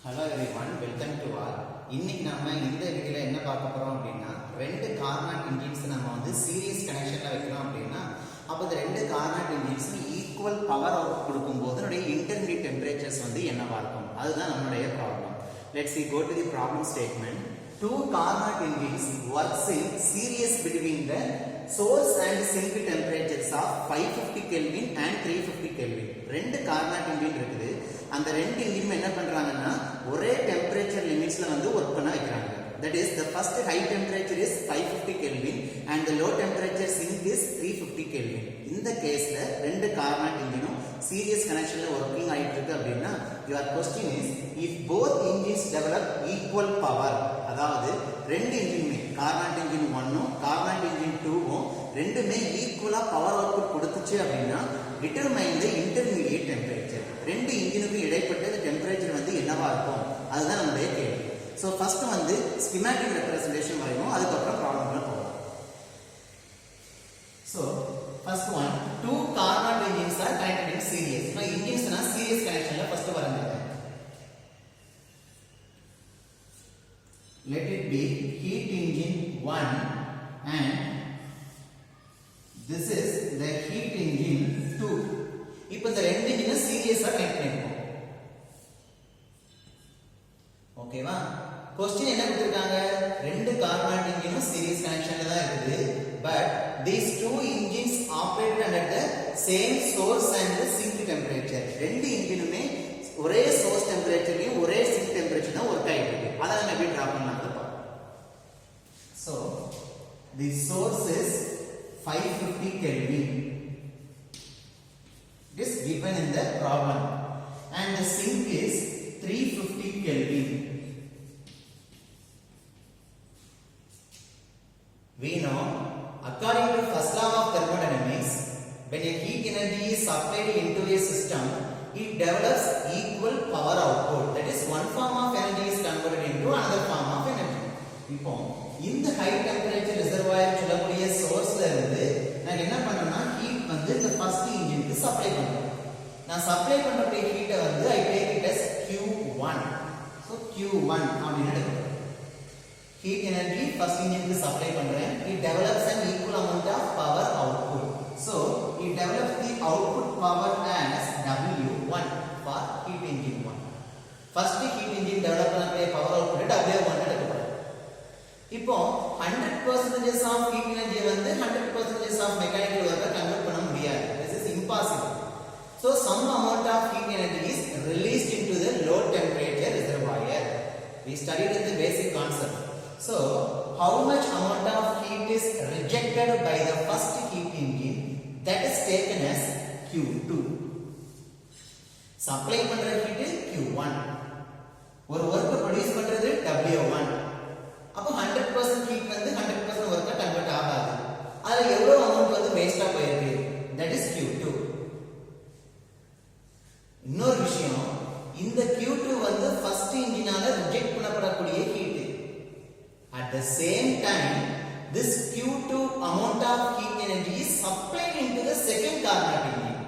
Hello everyone, welcome to all. இன்னைக்கு நாம இந்த வீடியோல என்ன பார்க்க போறோம் அப்படினா ரெண்டு கார்னாட் இன்ஜின்ஸ் நாம வந்து சீரிஸ் கனெக்ஷன்ல வைக்கிறோம் அப்படினா அப்ப இந்த ரெண்டு Carnot engines equal power out கொடுக்கும்போது அதோட இன்டர்மீடியட் டெம்பரேச்சர்ஸ் வந்து என்னவா இருக்கும் அதுதான் நம்மளுடைய problem. Let's see, go to the problem statement. Two Carnot engines works in series between the source and sink temperatures of 550 Kelvin and 350 Kelvin. ரெண்டு Carnot engine இருக்குது. அந்த ரெண்டு இன்ஜினும் என்ன பண்றாங்கன்னா ஒரே டெம்பரேச்சர் லிமிட்ஸ்ல வந்து வர்க் பண்ண வைக்கிறாங்க. That is, the first high temperature is 550 Kelvin and the low temperature sink is 350 Kelvin. இந்த கேஸ்ல ரெண்டு Carnot engine சீரிஸ் கனெக்ஷன்ல வர்க்கிங் ஆயிட்டு இருக்கு அப்படின்னா your question is if both engines develop equal power, அதாவது ரெண்டு இன்ஜினுமே Carnot engine 1 Carnot engine 2 ரெண்டுமே ஈக்குவலா பவர் அவுட்புட் கொடுத்துச்சு அப்படின்னா determine the intermediate temperature. ரெண்டு இன்ஜினுக்கு இடைப்பட்ட டெம்பரேச்சர் வந்து என்னவா இருக்கும் அதுதான் நம்மளுடைய கேள்வி. சோ ஃபர்ஸ்ட் வந்து ஸ்கீமாட்டிக் ரெப்ரசன்டேஷன் வரைவோம், அதுக்கு அப்புறம் ப்ராப்ளம்ல போவோம். So first one, two Carnot engines are connected in series. now engines na series connection la first varanga. Let it be heat engine 1 and this is the heat engine 2. இப்போ இந்த ரெண்டு engine சீரியஸா connect பண்ணிருக்கோம். ஓகேவா? Question என்ன கொடுத்திருக்காங்க? ரெண்டு Carnot engine series கனெக்ஷன்ல தான் இருக்குது. But these two engines operate under the same source and the sink temperature. ரெண்டு இன்ஜினுமே ஒரே source temperatureலயும் ஒரே sink temperature தான் வர்க் ஆயிட்டு இருக்கு. அத நம்ம எப்படி டிரா பண்ணலாம்னு பார்ப்போம். So the source is 550 Kelvin. It is given in the problem and the sink is 350 Kelvin. We know according to first law of thermodynamics, when a heat energy is supplied into a system, it develops equal power output. That is, one form of energy is converted into another form of energy. இப்போ இந்த high temperature reservoir சொல்லக்கூடிய சோர்ஸ்ல இருந்து நான் என்ன பண்ணேன்னா heat வந்து இந்த first இன்ஜினுக்கு supply பண்றேன். நான் சப்ளை பண்ணக்கூடிய ஹீட்டை வந்து I take it as Q1. So Q1 அப்படின்னு எடுக்கிறேன். Heat energy first engine ku supply பண்றேன். It develops an equal amount of power output. So it develops the output power as W1 for heat engine 1. First heat engine develop பண்ணக்கூடிய power output W1 எடுக்கப்படுது. இப்போ 100% of heat energy வந்து 100% of mechanical work convert பண்ண முடியாது. This is impossible. So some amount of heat energy is released into the low temperature reservoir. We studied in the basic concept. So, how much amount of heat is rejected by the first heat engine, that is taken as Q2. Supply பண்ற heat Q1. ஒரு work produce பண்றது W1. அப்ப 100% heat வந்து 100% work convert ஆகாது. அதுல எவ்வளவு amount வந்து waste ஆ போயிருக்கு, that is Q2. இன்னொரு விஷயம், இந்த Q2 வந்து first engine-ஆல ரிஜெக்ட் பண்ணப்படக்கூடிய heat. At the same time, this Q2 amount of heat energy is supplied into the second Carnot engine.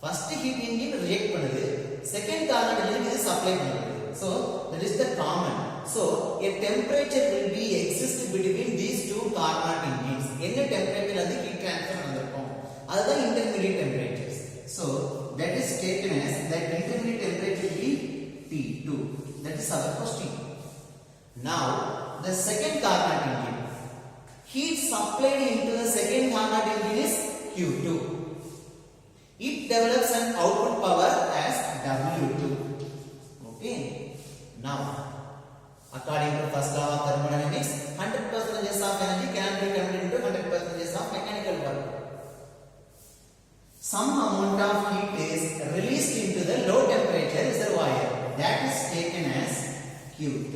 First heat engine reject பண்ணுது, second Carnot engine is supply பண்ணுது. So that is the common. So a temperature will be exist between these two Carnot engines. என்ன temperature அது heat transfer நடக்கும், அதுதான் intermediate temperatures. So that is taken as that intermediate temperature will be T2. That is our question. Now the second Carnot engine, heat supplied into the second Carnot engine is Q2. It develops an output power as W2. Okay. Now, according to first law of thermodynamics, 100% of energy cannot be converted into 100% of mechanical work. Some amount of heat is released into the low temperature reservoir. That is taken as Q3.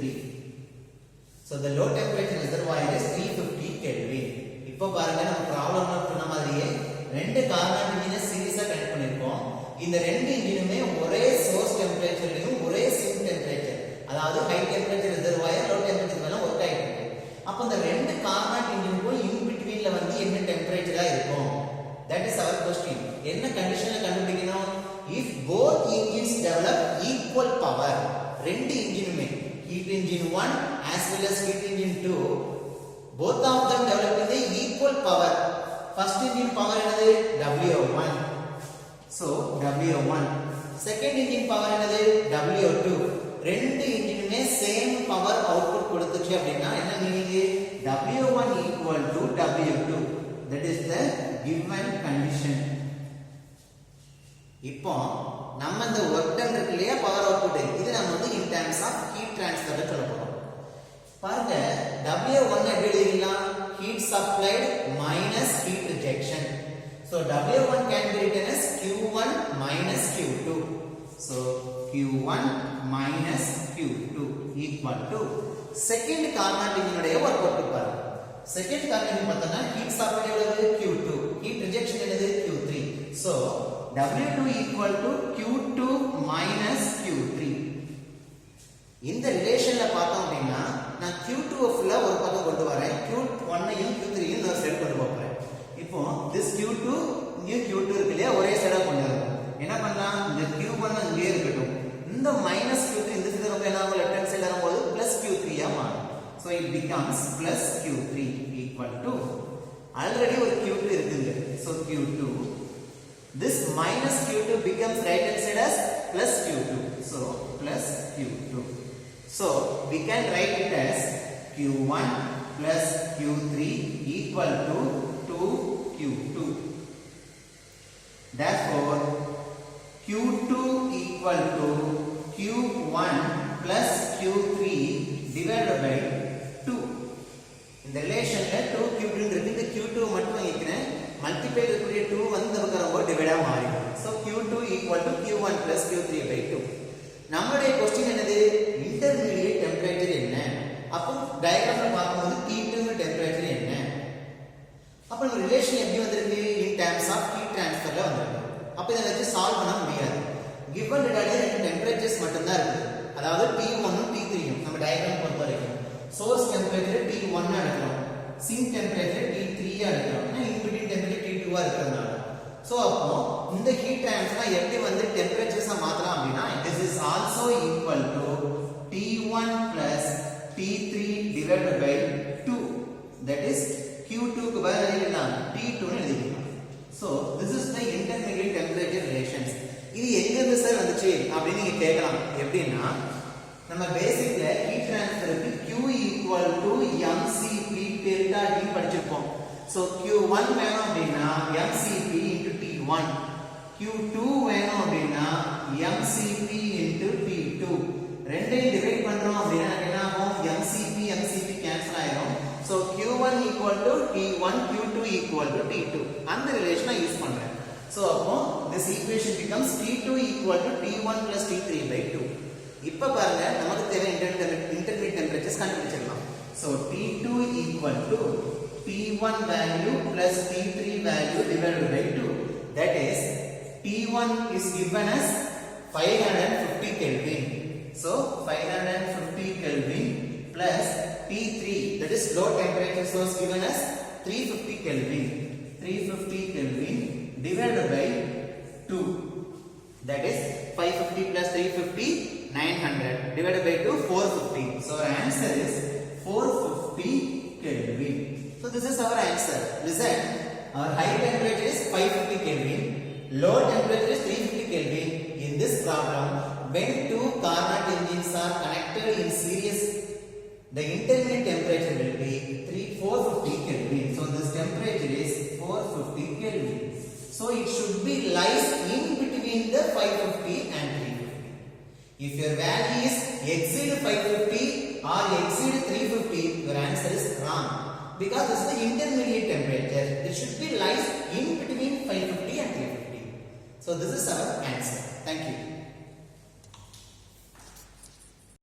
So the low temperature reservoir is 350 Kelvin. இப்போ பாருங்க நம்ம ப்ராப்ளம்ல சொன்ன மாதிரியே ரெண்டு Carnot engine சீரிஸா connect பண்ணிருக்கோம். இந்த ரெண்டு இன்ஜினுமே ஒரே சோர்ஸ் டெம்பரேச்சர்லயும் ஒரே சிங்க் டெம்பரேச்சர், அதாவது high temperature reservoir low temperature மேல வர்க் ஆயிட்டு இருக்கு. அப்ப இந்த ரெண்டு Carnot engine-க்கும் இன் பிட்வீன்ல வந்து என்ன டெம்பரேச்சரா இருக்கும், that is our question. என்ன கண்டிஷன்ல கண்டுபிடிக்கணும்? If both engines develop equal power, ரெண்டு இன்ஜினுமே heat engine 1 as well as heat engine 2 both of them developing the equal power. First engine power என்னது W1, so W1. Second engine power என்னது W2. ரெண்டு இன்ஜினுமே same power output கொடுத்துச்சு அப்படினா என்ன meaning? W1 equal to W2, that is the given condition. இப்போ நம்ம இந்த work done இருக்குலையா power output, இது நம்ம வந்து in terms of heat transfer ல சொல்ல போறோம். பாருங்க W1 எப்படி எழுதிடலாம்? heat supplied minus heat rejection. So W1 can be written as Q1 minus Q2. So Q1 minus Q2 equal to second Carnot engine உடைய work output பாருங்க. Second Carnot engine பார்த்தா heat supplied எவ்வளவு? Q2, heat rejection என்னது? Q3. So W2 equal to Q2 minus Q3. இந்த ரிலேஷன்ல பார்த்தோம் அப்படினா நான் Q2 ஃபுல்லா ஒரு பக்கம் கொண்டு வரேன், Q1 ஐயும் Q3 ஐயும் ஒரு சைடு கொண்டு போறேன். இப்போ this Q2 இங்க Q2 இருக்குலையா ஒரே சைடா கொண்டு வரணும். என்ன பண்ணலாம்? இந்த Q1 இங்கே இருக்கட்டும், இந்த minus Q3 இந்த சைடுல போய் என்ன ஆகும்? லெஃப்ட் ஹேண்ட் சைடுல வரும்போது plus Q3 ஆ மாறும். So it becomes plus Q3 equal to already ஒரு Q2 இருக்குங்க. So Q2, this minus Q2 becomes right hand side as plus Q2. So plus Q2. So we can write it as Q1 plus Q3 equal to 2Q2. Therefore Q2 equal to Q1 plus Q3 divided by 2. இந்த ரிலேஷன்ல 2Q2 இருக்கு, இந்த Q2 மட்டும் வைக்கிறேன், multiply இருக்கக்கூடிய 2 வந்து நமக்கு ரொம்ப டிவைடா மாறிடும். So Q2 equal to Q1 plus Q3 by 2. நம்மளுடைய क्वेश्चन என்னது? இன்டர்மீடியேட் டெம்பரேச்சர் என்ன? அப்போ டயகிராம்ல பாக்கும்போது T2 ங்க டெம்பரேச்சர் என்ன? அப்ப நம்ம ரிலேஷன் எப்படி வந்திருக்கு? in terms of heat transfer ல வந்திருக்கு. அப்ப இத வச்சு சால்வ் பண்ண முடியாது. given data ரெண்டு டெம்பரேச்சர்ஸ் மட்டும் தான் இருக்கு. அதாவது T1 ம் T3 ம் நம்ம டயகிராம் பொறுத்த வரைக்கும் சோர்ஸ் டெம்பரேச்சர் T1 ஆ எடுக்கிறோம், சிங்க் டெம்பரேச்சர் T3 ஆ எடுக்கிறோம். ஏன்னா இன் பிட்வீன் டெம்பரேச்சர் T2 ஆ இருக்கிறதுனால. சோ அப்போ இந்த ஹீட் ட்ரான்ஸ்ஃபர் எப்படி வந்து டெம்பரேச்சர்ஸா மாத்தலாம் அப்படினா this is also equal to T1 plus T3 divided by 2, that is Q2 க்கு பதிலா எழுதலாம் T2 ன்னு எழுதிக்கலாம். So this is the intermediate temperature relations. இது எங்க இருந்து சார் வந்துச்சு அப்படி நீங்க கேட்கலாம். எப்படின்னா நம்ம பேசிக்ல heat ட்ரான்ஸ்ஃபருக்கு Q equal to mCp delta T படிச்சிருப்போம். So Q1 வேணும் அப்படினா mCp into T1, Q2 வேணும் அப்படினா mCp into T2. ரெண்டையும் டிவைட் பண்றோம் அப்படினா என்ன ஆகும்? mCp கேன்சல் ஆயிடும். So Q1 equal to T1, Q2 equal to T2. அந்த ரிலேஷனை யூஸ் பண்றேன். So அப்போ this equation becomes T2 equal to T1 plus T3 by 2. இப்போ பாருங்க நமக்கு தேவை இன்டர்மீடியேட் டெம்பரேச்சர்ஸ் கண்டுபிடிச்சிடலாம். So T2 equal to T1 value plus T3 value divided by 2. That is T1 is given as 550 Kelvin. So 550 Kelvin plus T3, that is low temperature source, given as 350 Kelvin. 350 Kelvin divided by 2. That is 550 plus 350, 900 divided by 2, 450. So our answer is 450 Kelvin. So this is our answer. Listen, our high temperature is 550 Kelvin, low temperature is 350 Kelvin. In this problem, when two Carnot engines are connected in series, the intermediate temperature will be 450 Kelvin. So this temperature is 450 Kelvin. So it should be lies in between the 550 and 350. If your value is exceed 550 or exceed 350, your answer is wrong, because this is the intermediate temperature. It should be lies in between 550 and 350. So this is our answer. Thank you.